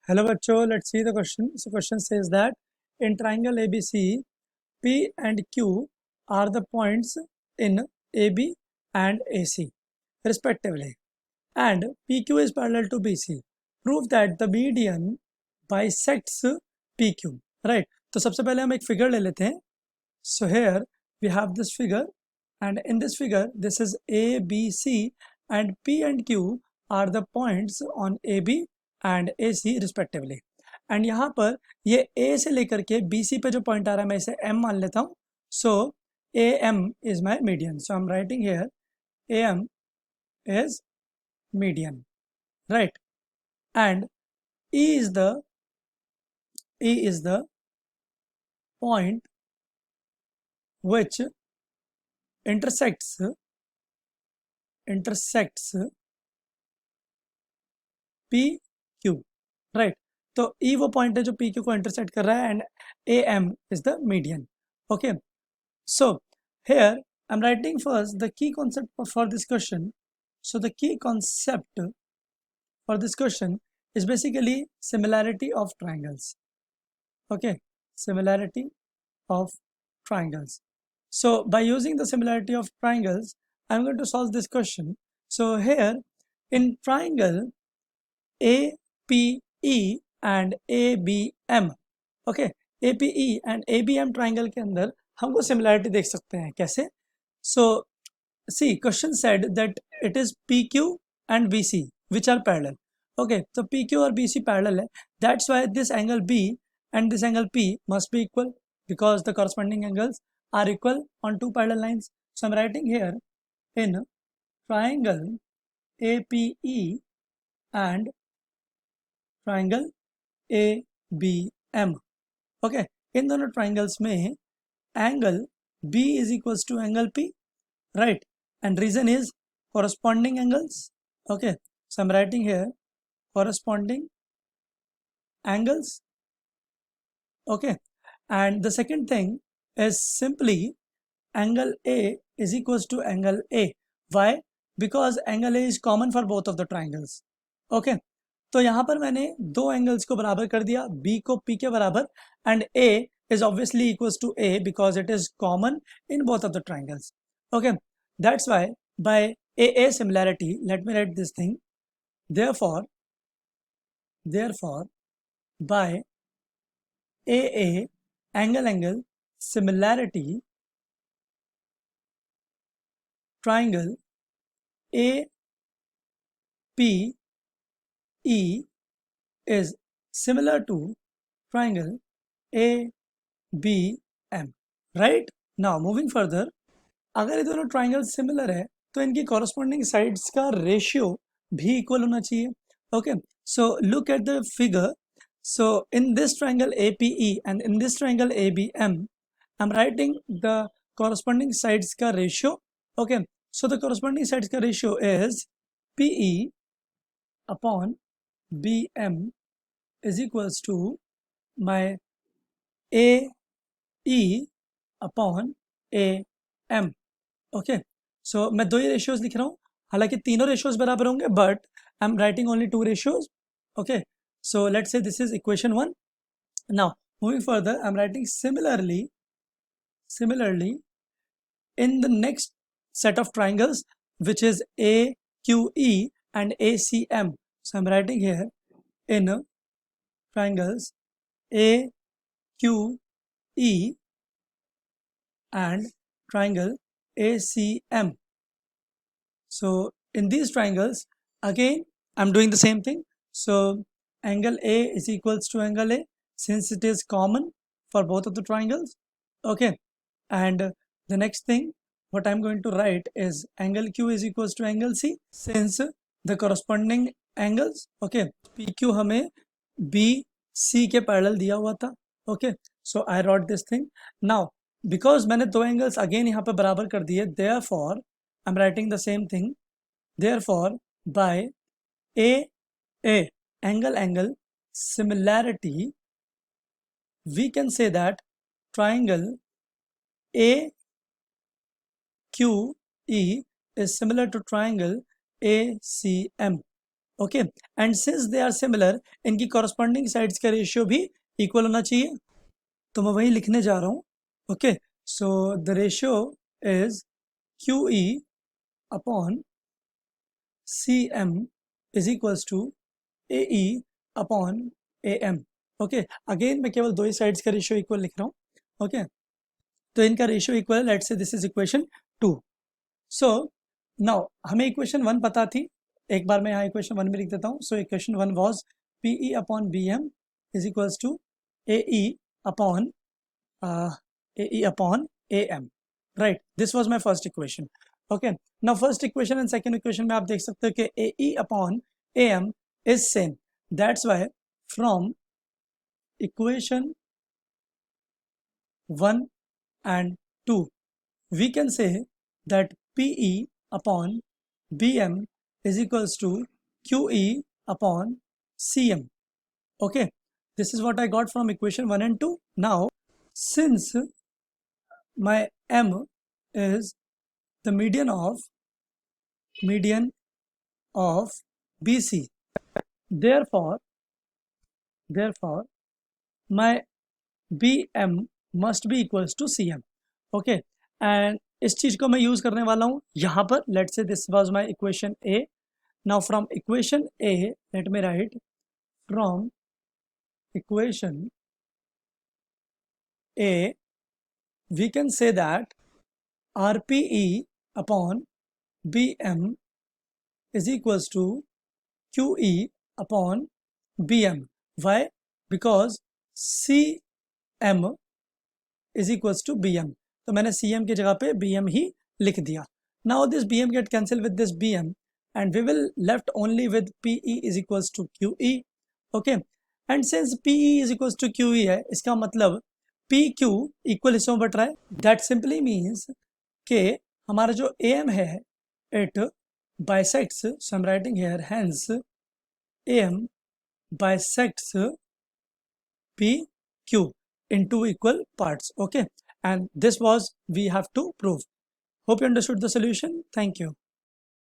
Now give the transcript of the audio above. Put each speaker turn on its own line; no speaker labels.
Hello bachcho, let's see the question. So question says that in triangle ABC, P and Q are the points in AB and AC respectively, and PQ is parallel to BC. Prove that the median bisects PQ. Right? तो सबसे पहले हम एक figure ले लेते हैं. So here we have this figure, and in this figure this is A, B, C, and P and Q are the points on AB and AC respectively. And यहाँ पर ये A से लेकर के BC पे जो point आ रहा है मैं इसे M मान लेता हूँ. So AM is my median. So I'm writing here AM is median, right? And E is the point which intersects P Q, right. तो ई वो पॉइंट है जो पी क्यू को इंटरसेक्ट कर रहा है, and A M is the median. Okay, so here I am writing first the key concept for this question. So the key concept for this question is basically similarity of triangles. Okay, similarity of triangles. So by using the similarity of triangles, I'm going to solve this question. So here in triangle APE and ABM, okay, APE and ABM triangle के अंदर हमको similarity देख सकते हैं. कैसे? So see, question said that it is PQ and BC which are parallel. Okay, so PQ और BC parallel है. That's why this angle B and this angle P must be equal, because the corresponding angles are equal on two parallel lines. So I'm writing here in triangle APE and triangle ABM. Okay, इन दोनों triangles में angle B is equals to angle P, right? And reason is corresponding angles. Okay, so I'm writing here corresponding angles. Okay, and the second thing is simply angle A is equals to angle A. Why? Because angle A is common for both of the triangles. Okay, तो यहाँ पर मैंने दो angles को बराबर कर दिया, B को P के बराबर, and A is obviously equals to A because it is common in both of the triangles. Okay, that's why by AA similarity, let me write this thing. Therefore by AA angle similarity, triangle APE is similar to triangle ABM. Right? Now moving further, अगर ये दोनों triangle similar है तो इनकी corresponding sides का ratio भी equal होना चाहिए. Okay, so look at the figure. So in this triangle APE and in this triangle ABM, I'm writing the corresponding sides का ratio. Okay, so the corresponding sides का ratio is PE upon BM is equals to my AE upon AM. Okay, so मैं दो ही ratios लिख रहा हूँ, हालांकि तीनों ratios बराबर होंगे, but I am writing only two ratios. Okay, so let's say this is equation 1. Now moving further, I am writing similarly in the next set of triangles, which is AQE and ACM. So I'm writing here in triangles AQE and triangle ACM. So in these triangles, again I'm doing the same thing. So angle A is equals to angle A, since it is common for both of the triangles. Okay, and the next thing what I'm going to write is angle Q is equals to angle C, since the corresponding angles, okay, PQ हमें BC के parallel दिया हुआ था. Okay, so I wrote this thing. Now because मैंने दो angles again यहाँ पे बराबर कर दिए, therefore I'm writing the same thing. Therefore by A angle similarity, we can say that triangle AQE is similar to triangle ACM. Okay, and since they are similar, इनकी corresponding sides का ratio भी equal होना चाहिए। तो मैं वही लिखने जा रहा हूँ। Okay, so the ratio is Q E upon C M is equals to A E upon A M. Okay, again मैं केवल दो ही साइड्स का रेशियो इक्वल लिख रहा हूँ। ओके, तो इनका रेशियो इक्वल है, let's say this is equation 2। So now हमें इक्वेशन 1 पता थी, एक बार मैं यहाँ इक्वेशन 1 में लिख देता हूँ। So equation 1 was P E upon B M is equals to A E upon A upon A M, right. This was my first equation. Okay, now first equation and second equation में आप देख सकते हो कि A E upon A M is same. That's why from equation 1 and 2 we can say that PE upon BM is equals to QE upon CM. Okay, this is what I got from equation 1 and 2. Now since my M is the median of BC, therefore my BM must be equals to CM. Okay, and इस चीज को मैं use करने वाला हूं यहां पर। Let's say this was my equation A. Now from equation A let me right, from equation A we can say that RPE upon BM is equals to QE upon BM. Why? Because CM is equals to BM. तो मैंने CM की जगह पे BM ही लिख दिया। Now this BM get cancelled with this BM and we will left only with PE is equals to QE. Okay, and since PE is equals to QE है, इसका मतलब PQ इक्वल हिस्सों में बट रहा है। That simply means कि हमारा जो AM है it bisects, so I'm writing here, hence AM bisects PQ in two equal parts. Okay, and this was we have to prove. Hope you understood the solution. Thank you.